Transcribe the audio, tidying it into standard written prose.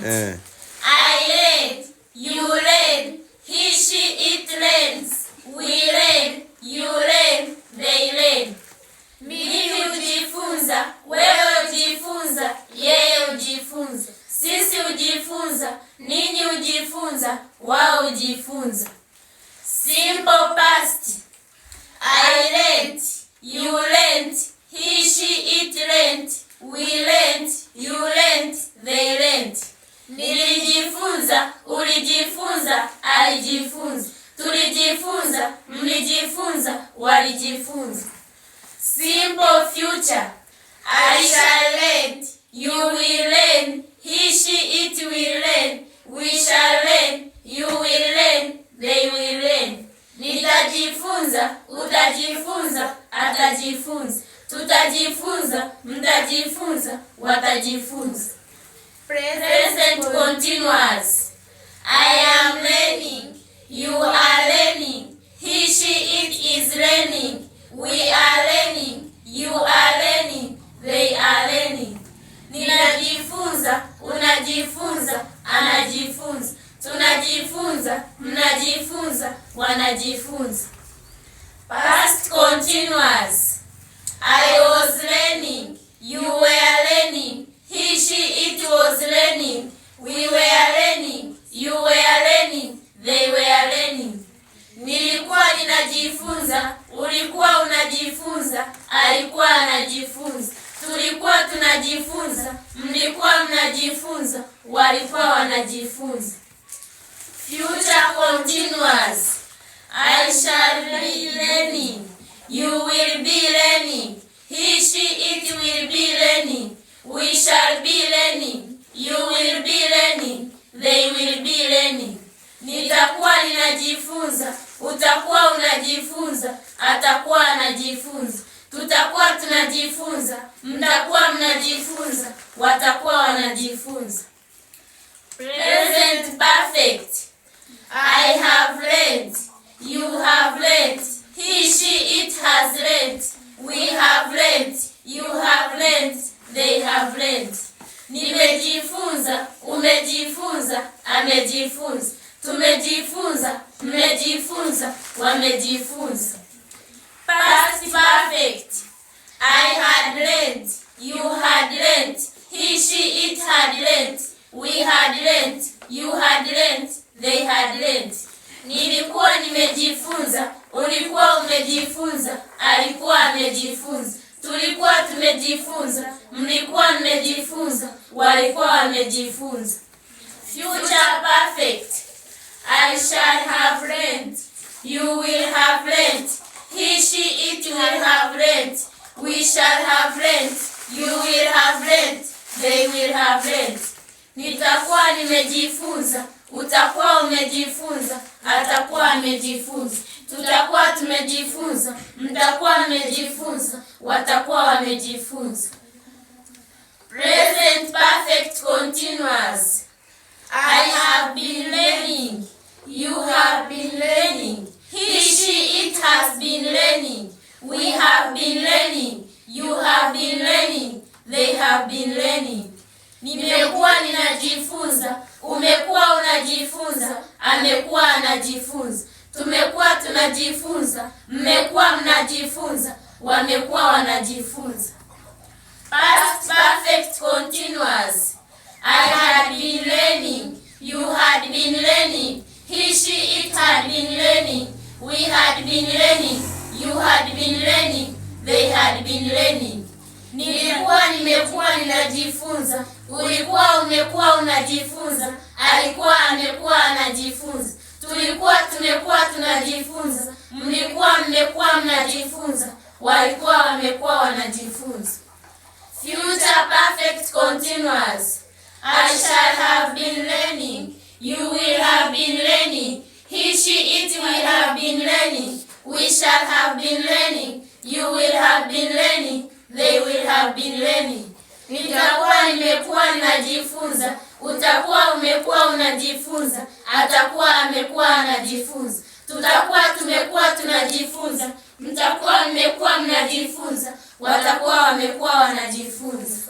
I learned, you learn, he, she, it learns, we learn, you learn, they learn. Mimi hujifunza, wewe hujifunza, yeye hujifunza, sisi hujifunza, ninyi hujifunza, wao hujifunza. Simple past. I learned, you learned, he, she, it learned, we learned, you learned, they learned. Nilijifunza, ulijifunza, alijifunza. Tulijifunza, mlijifunza, walijifunza. Simple future. I shall learn, you will learn, he, she, it will learn, we shall learn, you will learn, they will learn. Nitajifunza, utajifunza, atajifunza. Tutajifunza, mtajifunza, watajifunza. Present continuous. I am learning, you are learning, he, she, it is learning, we are learning, you are learning, they are learning. Ninajifunza, unajifunza, anajifunza. Tunajifunza, mnajifunza, wanajifunza. Past continuous. I was learning, you were learning, he, she, it was learning, we were learning, you were learning, they were learning. Nilikuwa ninajifunza, ulikuwa unajifunza, alikuwa anajifunza. Tulikuwa tunajifunza, mlikuwa mnajifunza, walikuwa wanajifunza. Future continuous. I shall be learning, you will be learning, he, she, it will be learning, we shall be learning, you will be learning, they will be learning. Nitakuwa ninajifunza, utakuwa unajifunza, atakuwa anajifunza. Tutakuwa tunajifunza, mtakuwa mnajifunza, watakuwa wanajifunza. Present perfect. I have learned, you have learned, he, she, it has learned, we have learned, you have learned, they have learned. Nimejifunza, umejifunza, amejifunza. Tumejifunza, mmejifunza, wamejifunza. Past perfect. I had learned, you had learned, he, she, it had learned, we had learned, you had learned, they had learned. Nilikuwa nimejifunza, ulikuwa umejifunza, alikuwa amejifunza. Tulikuwa tumejifunza, mlikuwa mmejifunza, walikuwa wamejifunza. Future perfect. I shall have learned, you will have learned, he, she, it will have learned, we shall have learned, you will have learned, they will have learned. Nitakuwa nimejifunza, utakuwa umejifunza, atakuwa amejifunza. Tutakuwa tumejifunza, mtakuwa mmejifunza, watakuwa wamejifunza. Present perfect continuous. I have been learning, you have been learning, he, she, it has been learning, we have been learning, you have been learning, they have been learning. Nimekuwa ninajifunza, umekuwa unajifunza, amekuwa anajifunza. Tumekuwa tunajifunza, mmekuwa mnajifunza, wamekuwa wanajifunza. Past perfect continuous. I had been learning, you had been learning, he, she, it had been learning, we had been learning, you had been learning, they had been learning. Nilikuwa nimekuwa ninajifunza, ulikuwa umekuwa unajifunza, alikuwa amekuwa anajifunza. Tulikuwa tumekuwa tunajifunza, mlikuwa mmekuwa mnajifunza, walikuwa wamekuwa wanajifunza. Future perfect continuous. I shall have been learning, you will have been learning, he, she, it will have been learning, we shall have been learning, you will have been learning, they will have been learning. Nitakuwa nimekuwa ninajifunza, utakuwa umekuwa unajifunza, atakuwa amekuwa anajifunza. Tutakuwa tumekuwa tunajifunza, mtakuwa mmekuwa mnajifunza, watakuwa wamekuwa wanajifunza.